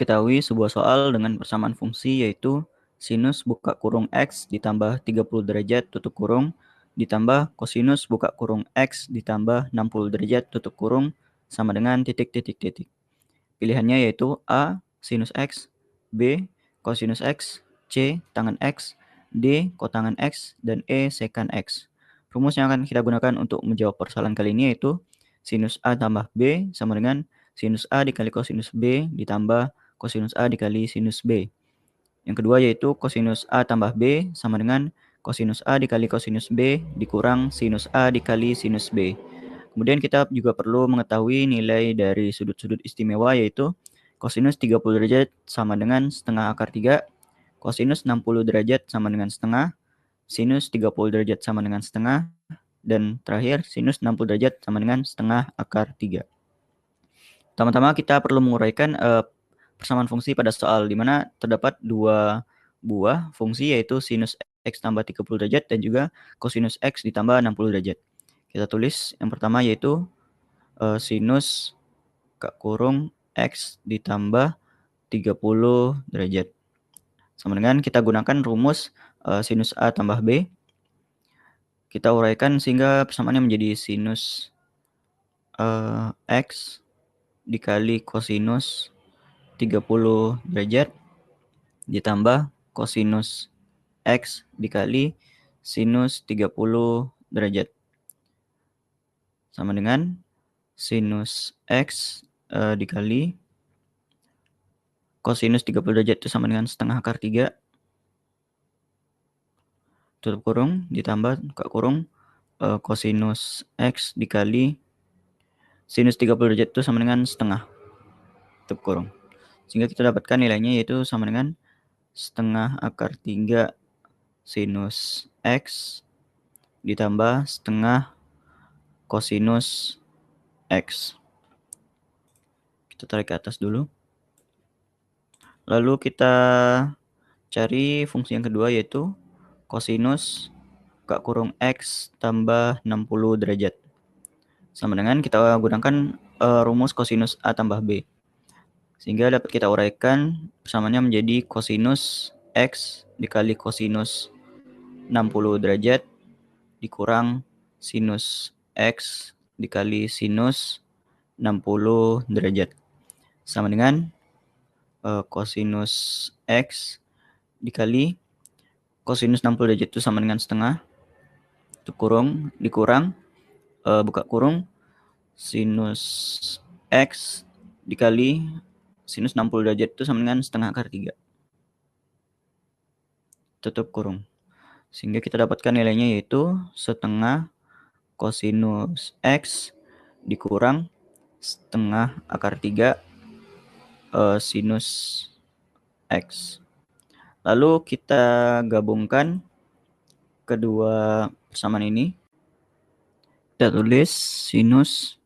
diketahui sebuah soal dengan persamaan fungsi yaitu sinus buka kurung X ditambah 30 derajat tutup kurung ditambah kosinus buka kurung X ditambah 60 derajat tutup kurung sama dengan titik. Pilihannya yaitu A. Sinus X, B. Kosinus X, C. Tangan X, D. Kotangan X, dan E. Sekan X. Rumus yang akan kita gunakan untuk menjawab persoalan kali ini yaitu sinus A tambah B sama dengan sinus A dikali kosinus B ditambah kosinus A dikali sinus B. Yang kedua yaitu kosinus A tambah B sama dengan kosinus A dikali kosinus B dikurang sinus A dikali sinus B. Kemudian kita juga perlu mengetahui nilai dari sudut-sudut istimewa yaitu kosinus 30 derajat sama dengan setengah akar 3, kosinus 60 derajat sama dengan setengah, sinus 30 derajat sama dengan setengah, dan terakhir sinus 60 derajat sama dengan setengah akar 3. Pertama-tama kita perlu menguraikan persamaan fungsi pada soal di mana terdapat dua buah fungsi yaitu sinus X tambah 30 derajat dan juga kosinus X ditambah 60 derajat. Kita tulis yang pertama yaitu sinus kurung X ditambah 30 derajat. Sama dengan kita gunakan rumus sinus A tambah B. Kita uraikan sehingga persamaannya menjadi sinus X dikali kosinus 30 derajat ditambah kosinus X dikali sinus 30 derajat. Sama dengan sinus X dikali kosinus 30 derajat itu sama dengan setengah akar 3 tutup kurung ditambah buka kurung kosinus X dikali sinus 30 derajat itu sama dengan setengah tutup kurung. Sehingga kita dapatkan nilainya yaitu sama dengan setengah akar 3 sinus X ditambah setengah kosinus X. Kita tarik ke atas dulu. Lalu kita cari fungsi yang kedua yaitu kosinus buka kurung X tambah 60 derajat. Sama dengan kita gunakan rumus kosinus A tambah B. Sehingga dapat kita uraikan persamaannya menjadi kosinus X dikali kosinus 60 derajat dikurang sinus X dikali sinus 60 derajat. Sama dengan kosinus X dikali kosinus 60 derajat itu sama dengan setengah tutup kurung dikurang buka kurung sinus X dikali sinus 60 derajat itu sama dengan setengah akar 3 tutup kurung. Sehingga kita dapatkan nilainya yaitu setengah kosinus X dikurang setengah akar 3 sinus X. Lalu kita gabungkan kedua persamaan ini. Kita tulis sinus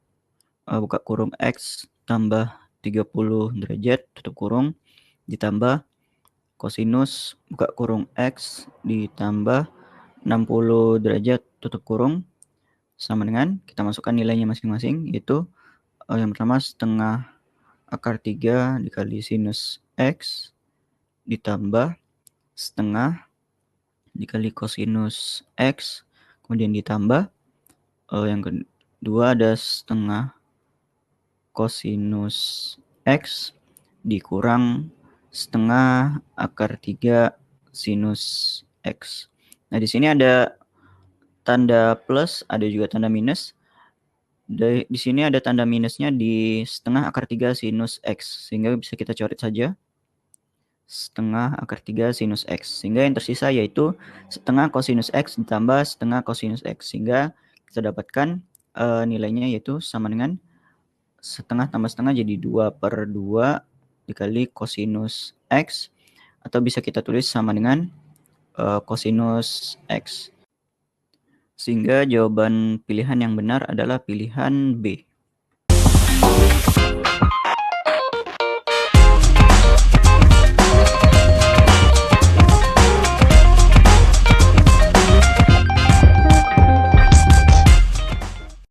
buka kurung X tambah 30 derajat tutup kurung ditambah kosinus buka kurung X ditambah 60 derajat tutup kurung sama dengan kita masukkan nilainya masing-masing yaitu yang pertama setengah akar 3 dikali sinus X ditambah setengah dikali kosinus X kemudian ditambah yang kedua ada setengah kosinus X dikurang setengah akar 3 sinus X. Nah, di sini ada tanda plus, ada juga tanda minus. Di sini ada tanda minusnya di setengah akar 3 sinus X, sehingga bisa kita coret saja. Setengah akar 3 sinus X. Sehingga yang tersisa yaitu setengah kosinus X ditambah setengah kosinus X. Sehingga kita dapatkan nilainya yaitu sama dengan setengah tambah setengah jadi 2/2 dikali kosinus X. Atau bisa kita tulis sama dengan kosinus X. Sehingga jawaban pilihan yang benar adalah pilihan B.